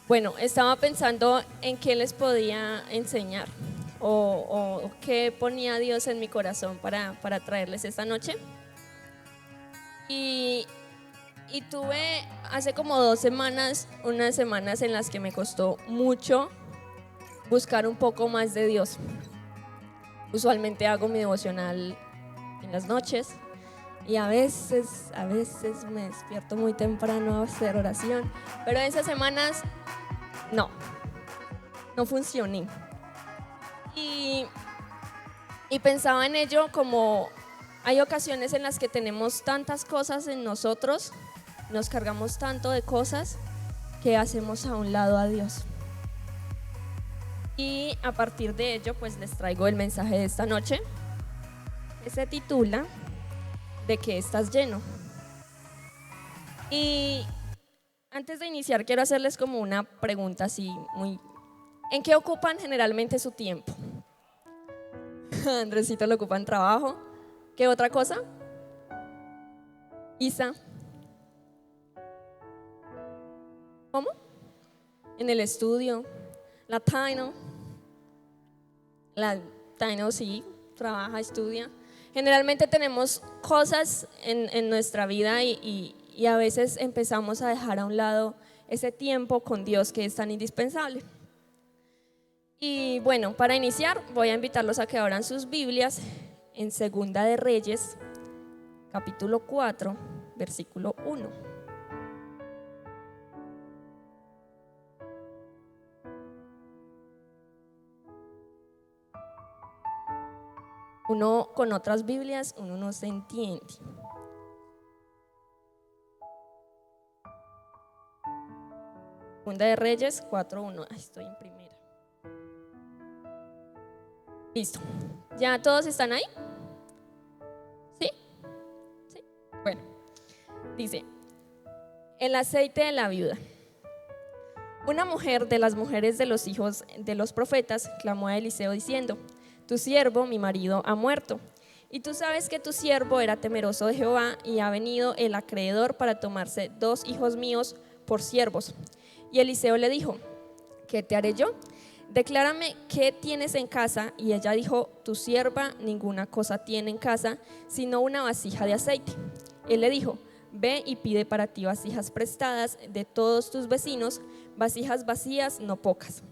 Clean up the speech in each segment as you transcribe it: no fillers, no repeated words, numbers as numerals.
Bueno, estaba pensando en qué les podía enseñar o qué ponía Dios en mi corazón para traerles esta noche. Y, y tuve hace como 2 semanas, unas semanas en las que me costó mucho buscar un poco más de Dios. Usualmente hago mi devocional en las noches y a veces me despierto muy temprano a hacer oración, pero esas semanas no funcioné. Y, y pensaba en ello como hay ocasiones en las que tenemos tantas cosas en nosotros, nos cargamos tanto de cosas que hacemos a un lado a Dios. Y a partir de ello, pues les traigo el mensaje de esta noche, que se titula ¿De qué estás lleno? Y antes de iniciar, quiero hacerles como una pregunta así muy... ¿En qué ocupan generalmente su tiempo? Andresito lo ocupa en trabajo. ¿Qué otra cosa? Isa. ¿Cómo? En el estudio. La Taino sí, trabaja, estudia. Generalmente tenemos cosas en nuestra vida y a veces empezamos a dejar a un lado ese tiempo con Dios que es tan indispensable. Y bueno, para iniciar voy a invitarlos a que abran sus Biblias en Segunda de Reyes, capítulo 4, versículo 1. Uno con otras Biblias, uno no se entiende. Segunda de Reyes 4:1. Estoy en primera. Listo. ¿Ya todos están ahí? ¿Sí? ¿Sí? Bueno, dice: el aceite de la viuda. Una mujer de las mujeres de los hijos de los profetas clamó a Eliseo diciendo: tu siervo, mi marido, ha muerto. Y tú sabes que tu siervo era temeroso de Jehová, y ha venido el acreedor para tomarse 2 hijos míos por siervos. Y Eliseo le dijo: ¿qué te haré yo? Declárame qué tienes en casa. Y ella dijo: tu sierva ninguna cosa tiene en casa, sino una vasija de aceite. Él le dijo: ve y pide para ti vasijas prestadas de todos tus vecinos, vasijas vacías, no pocas.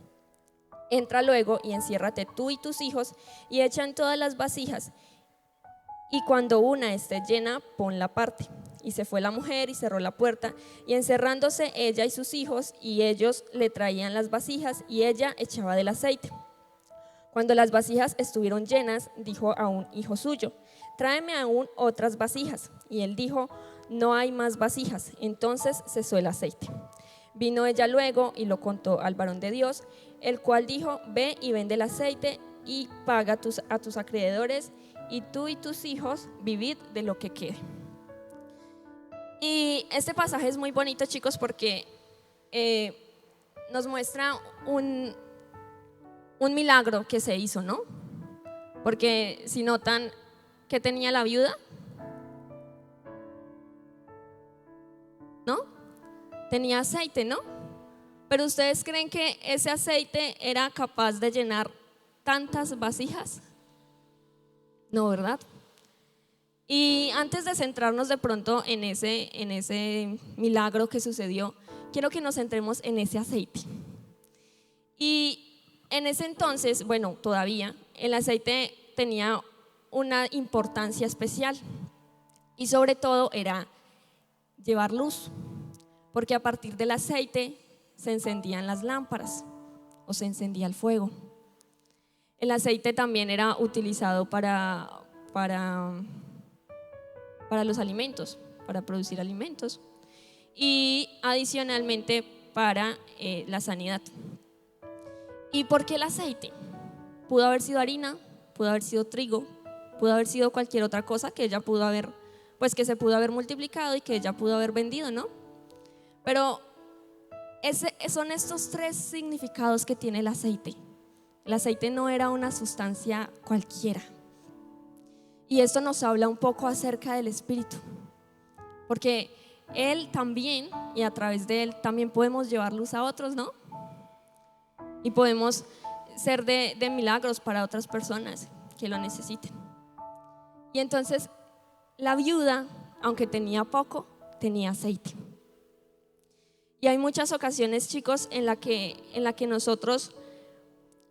Entra luego y enciérrate tú y tus hijos y echa en todas las vasijas, y cuando una esté llena, ponla aparte. Y se fue la mujer y cerró la puerta, y encerrándose ella y sus hijos, y ellos le traían las vasijas, y ella echaba del aceite. Cuando las vasijas estuvieron llenas, dijo a un hijo suyo: tráeme aún otras vasijas. Y él dijo: no hay más vasijas. Entonces cesó el aceite. Vino ella luego y lo contó al varón de Dios, el cual dijo: ve y vende el aceite y paga a tus acreedores, y tú y tus hijos vivid de lo que quede. Y este pasaje es muy bonito, chicos, porque nos muestra un milagro que se hizo, ¿no? Porque si notan, ¿qué tenía la viuda? ¿No? Tenía aceite, ¿no? Pero ¿ustedes creen que ese aceite era capaz de llenar tantas vasijas? No, ¿verdad? Y antes de centrarnos de pronto en ese milagro que sucedió, quiero que nos centremos en ese aceite. Y en ese entonces, bueno, todavía, el aceite tenía una importancia especial, y sobre todo era llevar luz, porque a partir del aceite se encendían las lámparas o se encendía el fuego. El aceite también era utilizado para los alimentos, para producir alimentos, y adicionalmente para la sanidad. ¿Y por qué el aceite? Pudo haber sido harina, pudo haber sido trigo, pudo haber sido cualquier otra cosa que ella pudo haber, pues que se pudo haber multiplicado y que ella pudo haber vendido, ¿no? Pero son estos 3 significados que tiene el aceite. El aceite no era una sustancia cualquiera. Y esto nos habla un poco acerca del Espíritu, porque Él también, y a través de Él también podemos llevar luz a otros, ¿no? y podemos ser de milagros para otras personas que lo necesiten. Y entonces la viuda, aunque tenía poco, tenía aceite. Y hay muchas ocasiones, chicos, en la que nosotros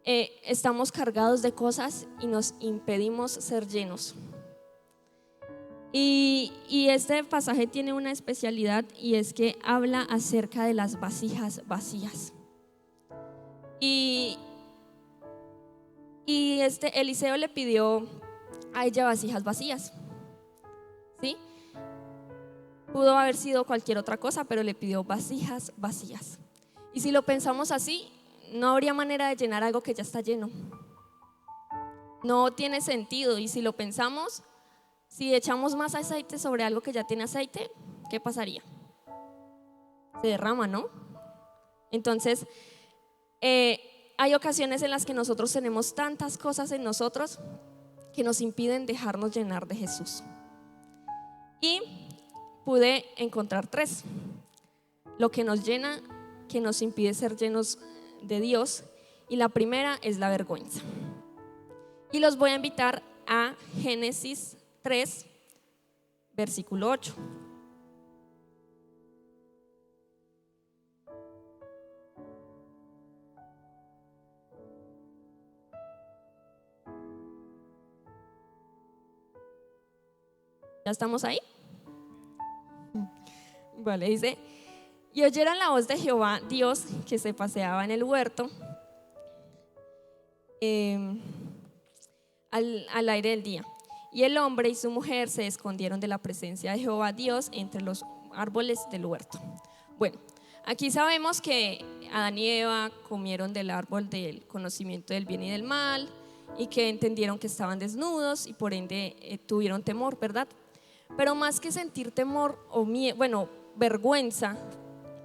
estamos cargados de cosas y nos impedimos ser llenos. Y este pasaje tiene una especialidad, y es que habla acerca de las vasijas vacías. Y Eliseo le pidió a ella vasijas vacías, ¿sí? Pudo haber sido cualquier otra cosa, pero le pidió vasijas vacías. Y si lo pensamos así, no habría manera de llenar algo que ya está lleno. No tiene sentido. Y si lo pensamos, si echamos más aceite sobre algo que ya tiene aceite, ¿qué pasaría? Se derrama, ¿no? Entonces, hay ocasiones en las que nosotros tenemos tantas cosas en nosotros que nos impiden dejarnos llenar de Jesús. Y pude encontrar 3: lo que nos llena, que nos impide ser llenos de Dios, y la primera es la vergüenza. Y los voy a invitar a Génesis 3, versículo 8. ¿Ya estamos ahí? Vale, dice: y oyeron la voz de Jehová Dios que se paseaba en el huerto al aire del día. Y el hombre y su mujer se escondieron de la presencia de Jehová Dios entre los árboles del huerto. Bueno, aquí sabemos que Adán y Eva comieron del árbol del conocimiento del bien y del mal, y que entendieron que estaban desnudos y por ende tuvieron temor, ¿verdad? Pero más que sentir temor o vergüenza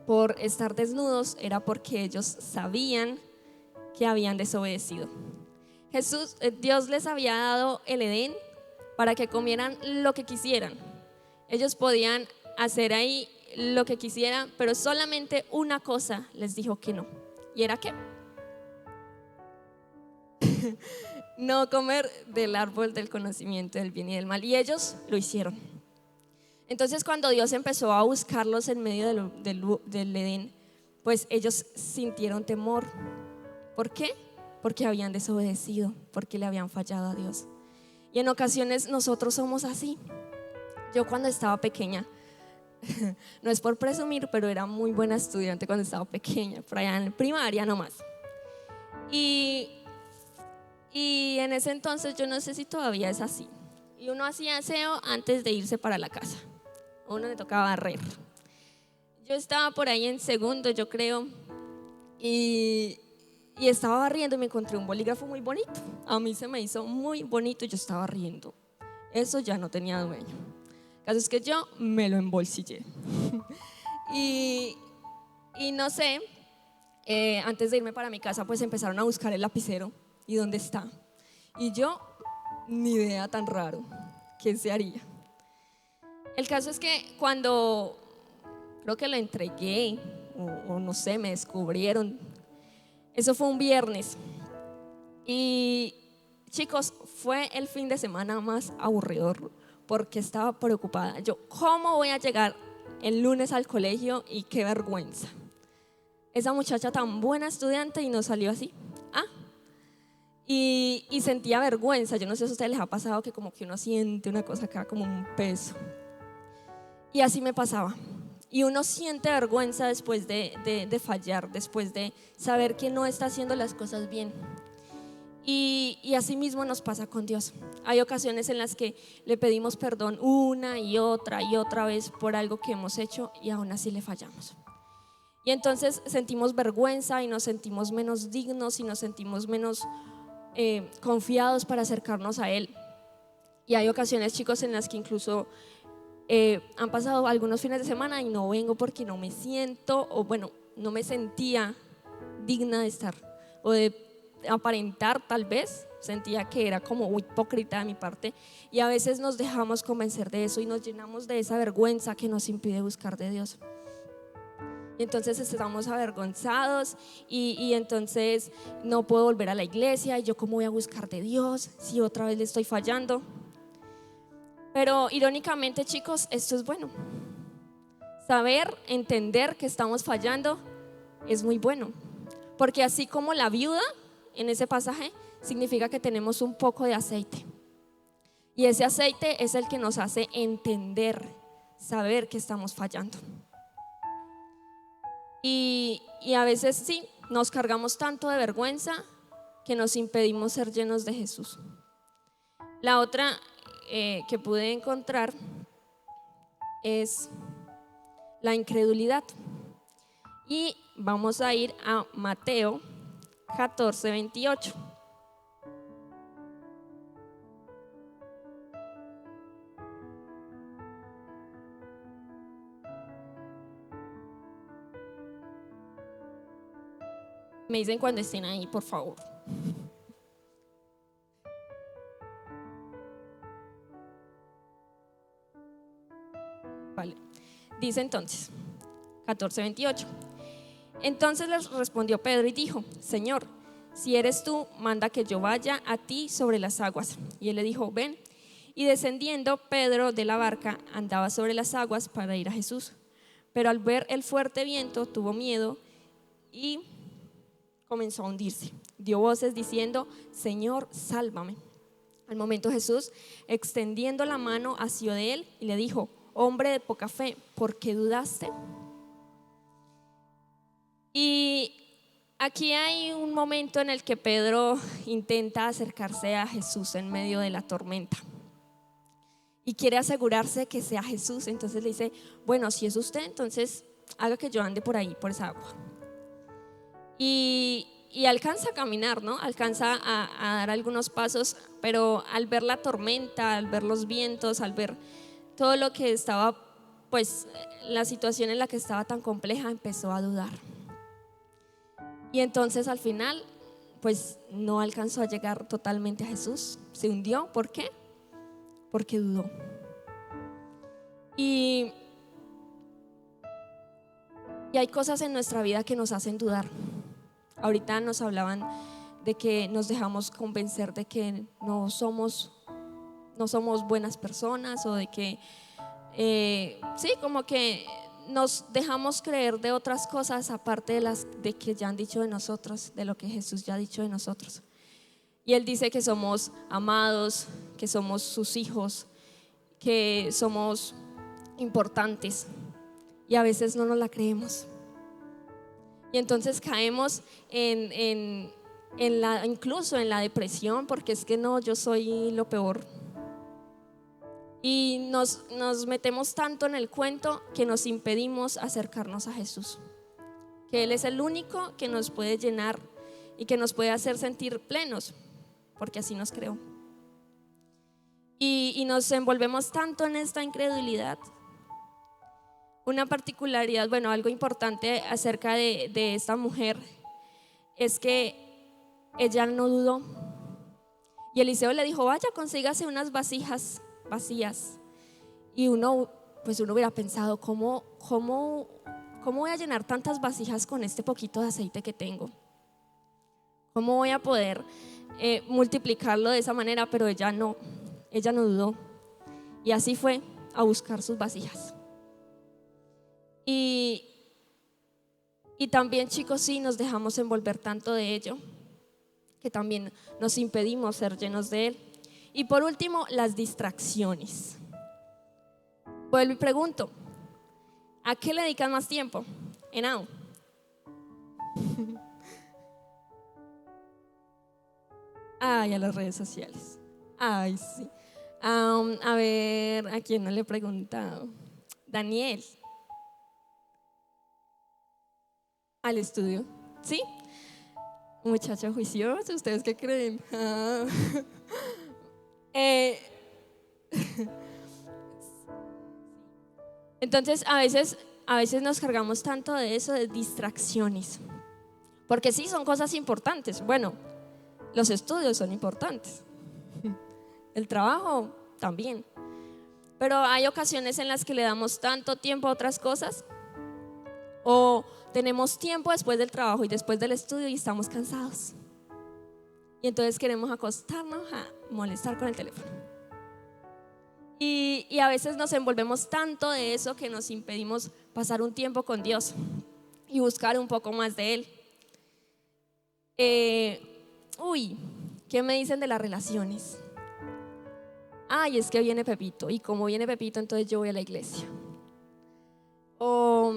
por estar desnudos, era porque ellos sabían que habían desobedecido. Dios les había dado el Edén para que comieran lo que quisieran. Ellos podían hacer ahí lo que quisieran, pero solamente una cosa les dijo que no. ¿Y era qué? No comer del árbol del conocimiento del bien y del mal. Y ellos lo hicieron. Entonces, cuando Dios empezó a buscarlos en medio del Edén, pues ellos sintieron temor. ¿Por qué? Porque habían desobedecido, porque le habían fallado a Dios. Y en ocasiones nosotros somos así. Yo cuando estaba pequeña, no es por presumir, pero era muy buena estudiante cuando estaba pequeña, por allá en primaria nomás. Y en ese entonces, yo no sé si todavía es así, y uno hacía aseo antes de irse para la casa. A uno le tocaba barrer. Yo estaba por ahí en segundo, yo creo, y estaba barriendo y me encontré un bolígrafo muy bonito. A mí se me hizo muy bonito y yo estaba riendo. Eso ya no tenía dueño. El caso es que yo me lo embolsillé. y no sé, antes de irme para mi casa, pues empezaron a buscar el lapicero. ¿Y dónde está? Y yo, ni idea, tan raro. ¿Qué se haría? El caso es que cuando creo que lo entregué, o no sé, me descubrieron. Eso fue un viernes. Y chicos, fue el fin de semana más aburridor porque estaba preocupada. Yo, ¿cómo voy a llegar el lunes al colegio? Y qué vergüenza. Esa muchacha tan buena estudiante y no salió así. Y sentía vergüenza. Yo no sé si a ustedes les ha pasado que como que uno siente una cosa acá como un peso. Y así me pasaba. Y uno siente vergüenza después de fallar, después de saber que no está haciendo las cosas bien. Y así mismo nos pasa con Dios. Hay ocasiones en las que le pedimos perdón una y otra vez por algo que hemos hecho y aún así le fallamos. Y entonces sentimos vergüenza y nos sentimos menos dignos y nos sentimos menos confiados para acercarnos a Él. Y hay ocasiones, chicos, en las que incluso han pasado algunos fines de semana y no vengo porque no me siento, o bueno, no me sentía digna de estar, o de aparentar. Tal vez sentía que era como hipócrita de mi parte, y a veces nos dejamos convencer de eso y nos llenamos de esa vergüenza que nos impide buscar de Dios. Y entonces estamos avergonzados y entonces no puedo volver a la iglesia. ¿Y yo cómo voy a buscar de Dios si otra vez le estoy fallando? Pero irónicamente, chicos, esto es bueno. Saber, entender que estamos fallando es muy bueno. Porque así como la viuda en ese pasaje, significa que tenemos un poco de aceite. Y ese aceite es el que nos hace entender, saber que estamos fallando. Y a veces sí, nos cargamos tanto de vergüenza que nos impedimos ser llenos de Jesús. La otra que pude encontrar es la incredulidad. Y vamos a ir a Mateo 14:28. Me dicen cuando estén ahí, por favor. Vale. Dice entonces, 14:28. Entonces les respondió Pedro y dijo: Señor, si eres tú, manda que yo vaya a ti sobre las aguas. Y él le dijo: ven. Y descendiendo Pedro de la barca, andaba sobre las aguas para ir a Jesús. Pero al ver el fuerte viento, tuvo miedo y comenzó a hundirse. Dio voces diciendo: Señor, sálvame. Al momento Jesús, extendiendo la mano, asió de él y le dijo: hombre de poca fe, ¿por qué dudaste? Y aquí hay un momento en el que Pedro intenta acercarse a Jesús en medio de la tormenta y quiere asegurarse que sea Jesús. Entonces le dice: bueno, si es usted, entonces haga que yo ande por ahí, por esa agua. Y alcanza a caminar, ¿no? Alcanza a dar algunos pasos, pero al ver la tormenta, al ver los vientos, al ver todo lo que estaba, pues la situación en la que estaba tan compleja, empezó a dudar. Y entonces al final, pues no alcanzó a llegar totalmente a Jesús, se hundió. ¿Por qué? Porque dudó. Y hay cosas en nuestra vida que nos hacen dudar. Ahorita nos hablaban de que nos dejamos convencer de que no somos buenas personas, o de que sí, como que nos dejamos creer de otras cosas aparte de las de que ya han dicho de nosotros, de lo que Jesús ya ha dicho de nosotros. Y Él dice que somos amados, que somos sus hijos, que somos importantes, y a veces no nos la creemos. Y entonces caemos incluso en la depresión, porque es que no, yo soy lo peor. Y nos metemos tanto en el cuento que nos impedimos acercarnos a Jesús, que Él es el único que nos puede llenar y que nos puede hacer sentir plenos, porque así nos creó. Y nos envolvemos tanto en esta incredulidad. Una particularidad, bueno, algo importante acerca de esta mujer es que ella no dudó. Y Eliseo le dijo: vaya, consígase unas vasijas vacías. Y uno hubiera pensado: ¿cómo voy a llenar tantas vasijas con este poquito de aceite que tengo? ¿Cómo voy a poder multiplicarlo de esa manera? Pero ella no dudó. Y así fue a buscar sus vasijas. Y también, chicos, sí, nos dejamos envolver tanto de ello que también nos impedimos ser llenos de Él. Y por último, las distracciones. Vuelvo y pregunto: ¿a qué le dedican más tiempo? Henao. Ay, a las redes sociales. Ay, sí. A ver, ¿a quién no le he preguntado? Daniel. Al estudio. ¿Sí? Muchacho juicioso, ¿ustedes qué creen? Entonces a veces nos cargamos tanto de eso, de distracciones, porque sí, son cosas importantes. Bueno, los estudios son importantes, el trabajo también, pero hay ocasiones en las que le damos tanto tiempo a otras cosas O tenemos tiempo después del trabajo y después del estudio y estamos cansados. Y entonces queremos acostarnos a molestar con el teléfono. Y a veces nos envolvemos tanto de eso que nos impedimos pasar un tiempo con Dios y buscar un poco más de Él. ¿Qué me dicen de las relaciones? Ay, es que viene Pepito, y como viene Pepito, entonces yo voy a la iglesia. O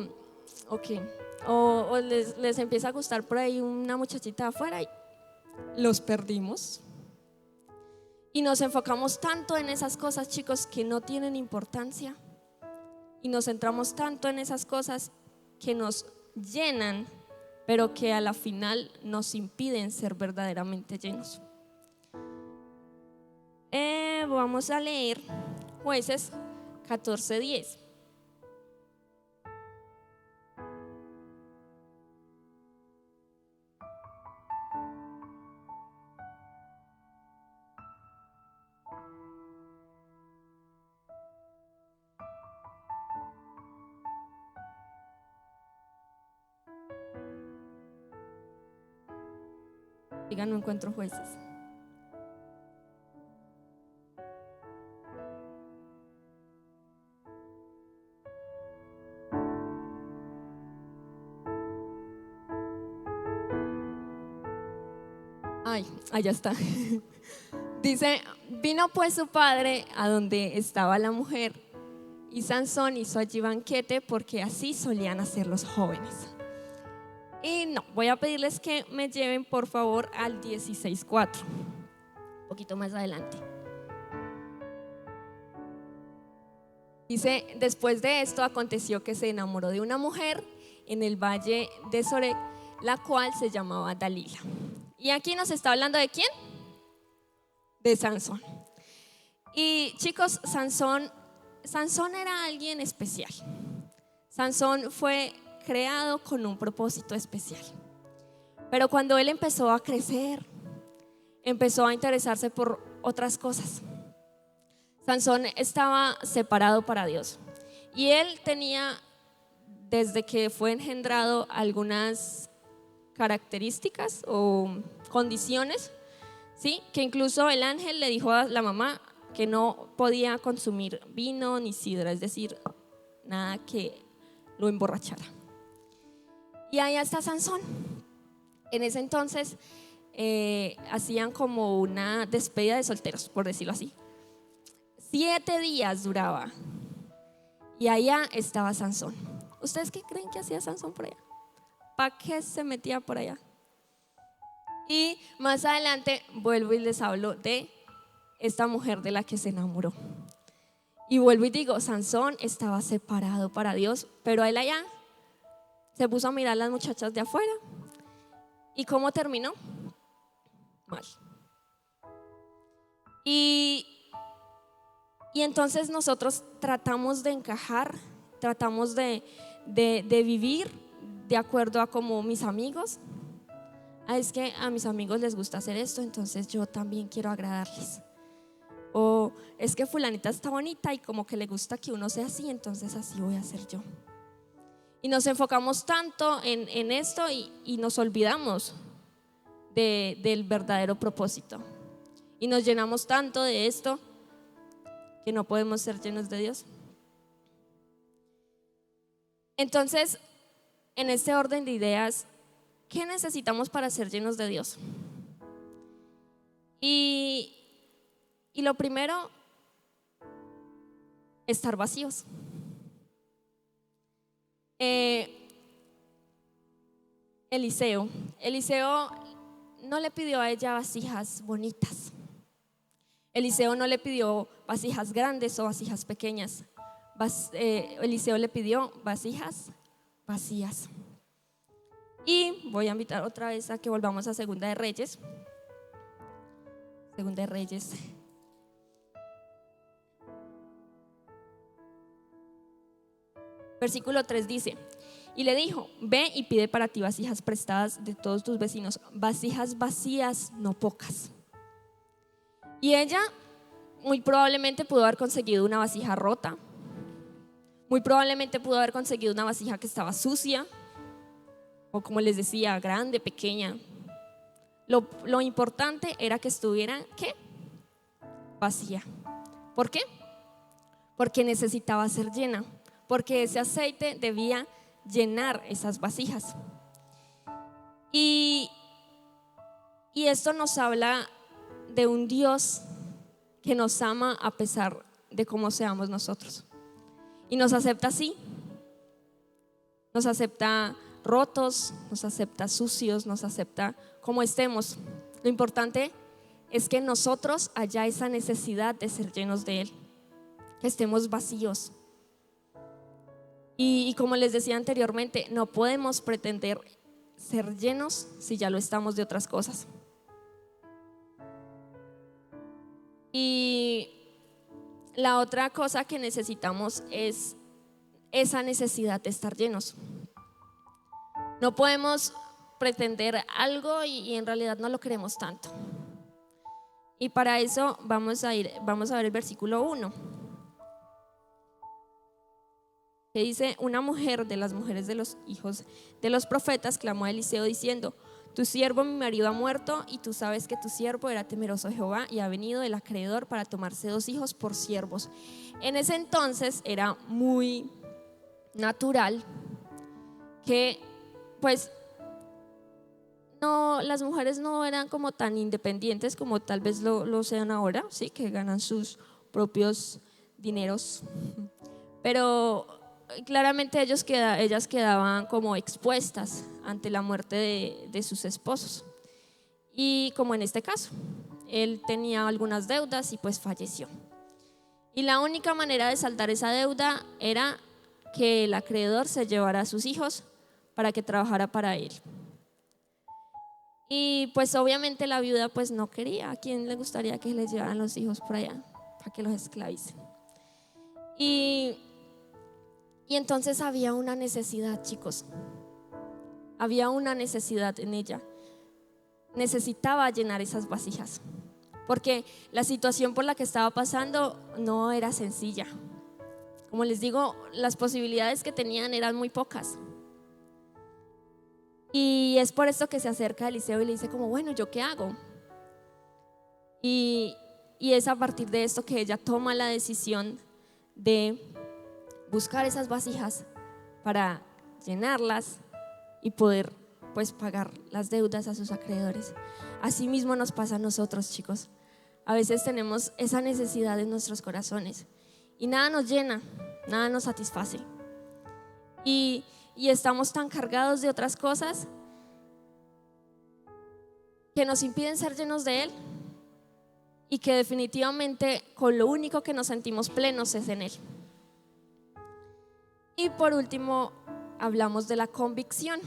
les empieza a gustar por ahí una muchachita afuera y los perdimos. Y nos enfocamos tanto en esas cosas, chicos, que no tienen importancia. Y nos centramos tanto en esas cosas que nos llenan, pero que a la final nos impiden ser verdaderamente llenos. Vamos a leer Jueces 14:10. Digan, no encuentro Jueces. Ay, allá está. Dice, vino pues su padre a donde estaba la mujer, y Sansón hizo allí banquete, porque así solían hacer los jóvenes. Y no, voy a pedirles que me lleven por favor al 16:4, un poquito más adelante. Dice, después de esto aconteció que se enamoró de una mujer en el valle de Sorek, la cual se llamaba Dalila. Y aquí nos está hablando de ¿quién? De Sansón. Y chicos, Sansón era alguien especial. Sansón fue creado con un propósito especial. Pero cuando él empezó a crecer, empezó a interesarse por otras cosas. Sansón estaba separado para Dios. Y él tenía, desde que fue engendrado, algunas características o condiciones, ¿sí? Que incluso el ángel le dijo a la mamá que no podía consumir vino ni sidra, es decir, nada que lo emborrachara. Y ahí está Sansón. En ese entonces hacían como una despedida de solteros, por decirlo así. 7 días duraba. Y allá estaba Sansón. ¿Ustedes qué creen que hacía Sansón por allá? ¿Para qué se metía por allá? Y más adelante vuelvo y les hablo de esta mujer de la que se enamoró. Y vuelvo y digo, Sansón estaba separado para Dios, pero él allá se puso a mirar a las muchachas de afuera. ¿Y cómo terminó? Mal. Y entonces nosotros tratamos de encajar, tratamos de vivir de acuerdo a como mis amigos. Es que a mis amigos les gusta hacer esto, entonces yo también quiero agradarles. O es que fulanita está bonita y como que le gusta que uno sea así, entonces así voy a hacer yo. Y nos enfocamos tanto en esto y nos olvidamos del verdadero propósito. Y nos llenamos tanto de esto que no podemos ser llenos de Dios. Entonces, en este orden de ideas, ¿qué necesitamos para ser llenos de Dios? Y lo primero, estar vacíos. Eliseo no le pidió a ella vasijas bonitas. Eliseo no le pidió vasijas grandes o vasijas pequeñas. Eliseo le pidió vasijas vacías. Y voy a invitar otra vez a que volvamos a Segunda de Reyes. Segunda de Reyes. Versículo 3 dice: y le dijo, ve y pide para ti vasijas prestadas de todos tus vecinos, vasijas vacías, no pocas. Y ella muy probablemente pudo haber conseguido una vasija rota. Muy probablemente pudo haber conseguido una vasija que estaba sucia, o como les decía, grande, pequeña. Lo importante era que estuviera, ¿qué? Vacía. ¿Por qué? Porque necesitaba ser llena, porque ese aceite debía llenar esas vasijas. Y esto nos habla de un Dios que nos ama a pesar de cómo seamos nosotros. Y nos acepta así. Nos acepta rotos, nos acepta sucios, nos acepta como estemos. Lo importante es que en nosotros haya esa necesidad de ser llenos de Él, que estemos vacíos. Y como les decía anteriormente, no podemos pretender ser llenos si ya lo estamos de otras cosas. Y la otra cosa que necesitamos es esa necesidad de estar llenos. No podemos pretender algo y en realidad no lo queremos tanto. Y para eso vamos a ver el versículo 1. Que dice: una mujer de las mujeres de los hijos de los profetas clamó a Eliseo diciendo: tu siervo mi marido ha muerto, y tú sabes que tu siervo era temeroso de Jehová y ha venido el acreedor para tomarse 2 hijos por siervos. En ese entonces era muy natural que pues no, las mujeres no eran como tan independientes como tal vez lo sean ahora, sí, que ganan sus propios dineros, pero claramente ellas quedaban como expuestas ante la muerte de sus esposos. Y como en este caso, él tenía algunas deudas y pues falleció. Y la única manera de saldar esa deuda era que el acreedor se llevara a sus hijos para que trabajara para él. Y pues obviamente la viuda pues no quería. ¿A quién le gustaría que les llevaran los hijos por allá para que los esclavicen? Y entonces había una necesidad, chicos. Había una necesidad en ella. Necesitaba llenar esas vasijas, porque la situación por la que estaba pasando no era sencilla. Como les digo, las posibilidades que tenían eran muy pocas. Y es por esto que se acerca a Eliseo y le dice como: bueno, ¿yo qué hago? Y es a partir de esto que ella toma la decisión de buscar esas vasijas para llenarlas y poder pues pagar las deudas a sus acreedores. Así mismo nos pasa a nosotros, chicos. A veces tenemos esa necesidad en nuestros corazones y nada nos llena, nada nos satisface. Y estamos tan cargados de otras cosas que nos impiden ser llenos de Él, y que definitivamente con lo único que nos sentimos plenos es en Él. Y por último hablamos de la convicción.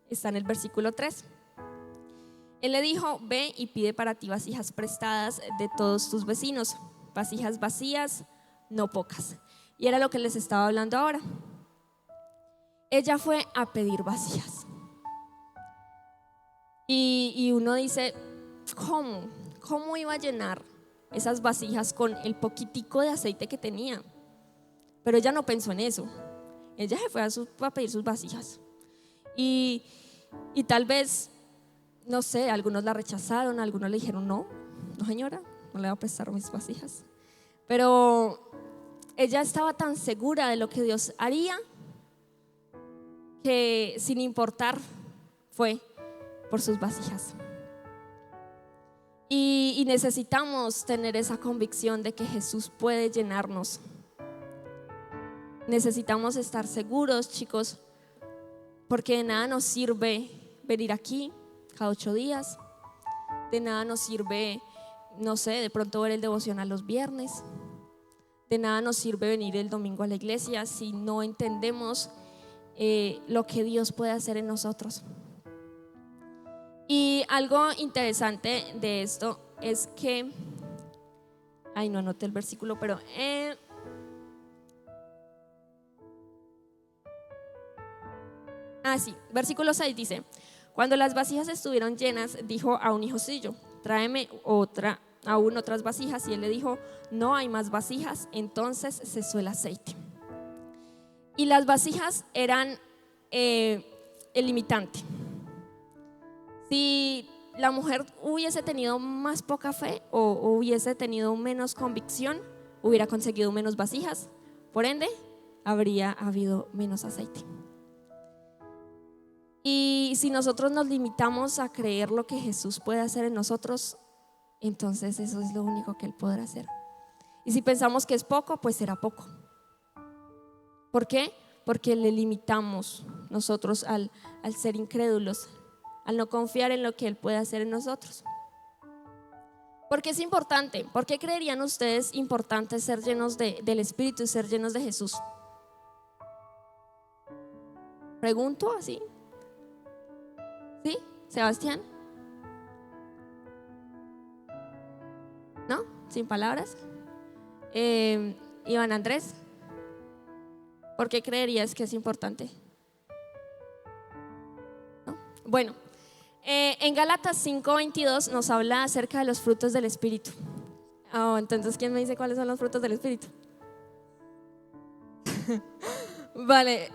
Está en el versículo 3. Él le dijo: ve y pide para ti vasijas prestadas de todos tus vecinos, vasijas vacías, no pocas. Y era lo que les estaba hablando ahora. Ella fue a pedir vasijas. Y uno dice: ¿cómo iba a llenar esas vasijas con el poquitico de aceite que tenía? Pero ella no pensó en eso. Ella se fue a pedir sus vasijas. Y tal vez, no sé, algunos la rechazaron, algunos le dijeron: no señora, no le voy a prestar mis vasijas. Pero ella estaba tan segura de lo que Dios haría que sin importar fue por sus vasijas. Y necesitamos tener esa convicción de que Jesús puede llenarnos. Necesitamos estar seguros, chicos, porque de nada nos sirve venir aquí cada 8 días. De nada nos sirve, no sé, de pronto ver el devocional los viernes. De nada nos sirve venir el domingo a la iglesia si no entendemos lo que Dios puede hacer en nosotros. Y algo interesante de esto es que, no anoté el versículo, pero sí, versículo 6 dice: cuando las vasijas estuvieron llenas, dijo a un hijo suyo: tráeme aún otras vasijas. Y él le dijo: no hay más vasijas. Entonces cesó el aceite. Y las vasijas eran el limitante. Si la mujer hubiese tenido más poca fe o hubiese tenido menos convicción, hubiera conseguido menos vasijas, por ende habría habido menos aceite. Y si nosotros nos limitamos a creer lo que Jesús puede hacer en nosotros, entonces eso es lo único que Él podrá hacer. Y si pensamos que es poco, pues será poco. ¿Por qué? Porque le limitamos nosotros al ser incrédulos, al no confiar en lo que Él puede hacer en nosotros. ¿Por qué es importante? ¿Por qué creerían ustedes importante ser llenos del Espíritu y ser llenos de Jesús? Pregunto así. ¿Sí? ¿Sebastián? ¿No? ¿Sin palabras? Iván Andrés, ¿por qué creerías que es importante? ¿No? Bueno, en Gálatas 5:22 nos habla acerca de los frutos del Espíritu. Entonces, ¿quién me dice cuáles son los frutos del Espíritu? Vale,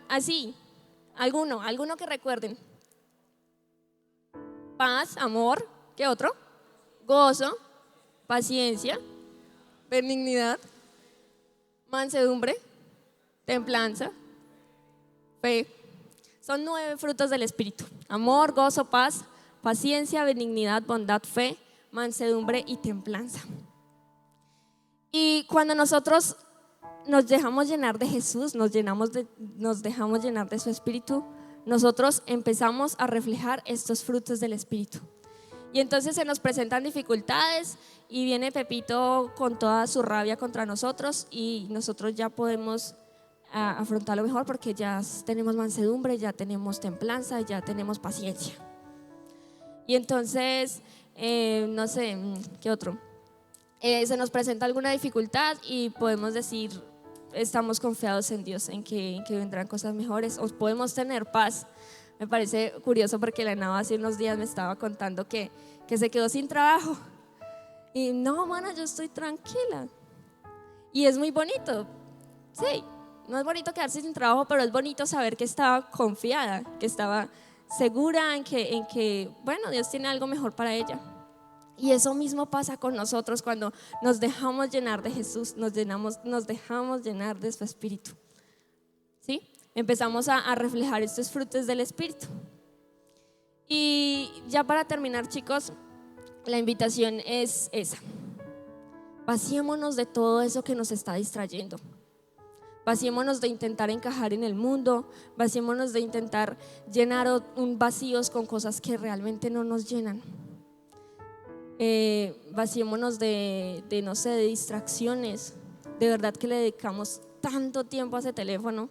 así, alguno que recuerden. Paz, amor, ¿qué otro? Gozo, paciencia, benignidad, mansedumbre, templanza, fe. Son 9 frutos del Espíritu: amor, gozo, paz, paciencia, benignidad, bondad, fe, mansedumbre y templanza. Y cuando nosotros nos dejamos llenar de Jesús, nos dejamos llenar de su Espíritu, nosotros empezamos a reflejar estos frutos del Espíritu. Y entonces se nos presentan dificultades y viene Pepito con toda su rabia contra nosotros, y nosotros ya podemos afrontarlo mejor porque ya tenemos mansedumbre, ya tenemos templanza, ya tenemos paciencia. Y entonces, no sé, ¿qué otro? Se nos presenta alguna dificultad y podemos decir, estamos confiados en Dios, en que vendrán cosas mejores, o podemos tener paz. Me parece curioso porque la Nava hace unos días me estaba contando que se quedó sin trabajo. Y no, mana, yo estoy tranquila. Y es muy bonito. Sí, no es bonito quedarse sin trabajo, pero es bonito saber que estaba confiada, que estaba segura en que bueno, Dios tiene algo mejor para ella. Y eso mismo pasa con nosotros cuando nos dejamos llenar de Jesús, nos dejamos llenar de su Espíritu. ¿Sí? Empezamos a reflejar estos frutos del Espíritu. Y ya para terminar, chicos, la invitación es esa: vaciémonos de todo eso que nos está distrayendo. Vaciémonos de intentar encajar en el mundo, vaciémonos de intentar llenar vacíos con cosas que realmente no nos llenan. Vaciémonos de no sé, de distracciones. De verdad que le dedicamos tanto tiempo a ese teléfono,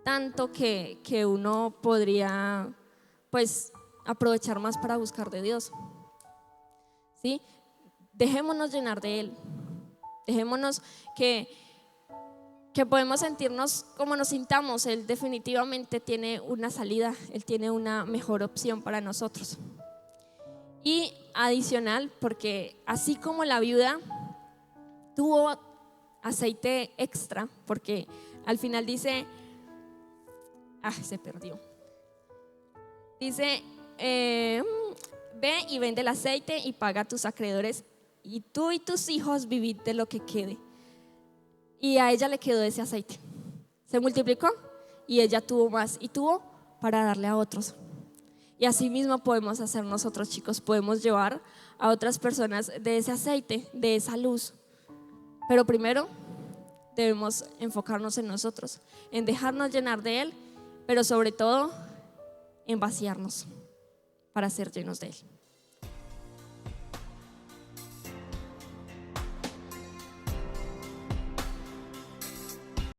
tanto que uno podría pues aprovechar más para buscar de Dios. ¿Sí? Dejémonos llenar de Él. Dejémonos que podemos sentirnos como nos sintamos. Él definitivamente tiene una salida, Él tiene una mejor opción para nosotros. Y adicional, porque así como la viuda tuvo aceite extra, porque al final dice, se perdió. Dice, ve y vende el aceite y paga a tus acreedores, y tú y tus hijos vivid de lo que quede. Y a ella le quedó ese aceite, se multiplicó y ella tuvo más y tuvo para darle a otros. Y así mismo podemos hacer nosotros, chicos. Podemos llevar a otras personas de ese aceite, de esa luz. Pero primero debemos enfocarnos en nosotros, en dejarnos llenar de Él, pero sobre todo en vaciarnos para ser llenos de Él.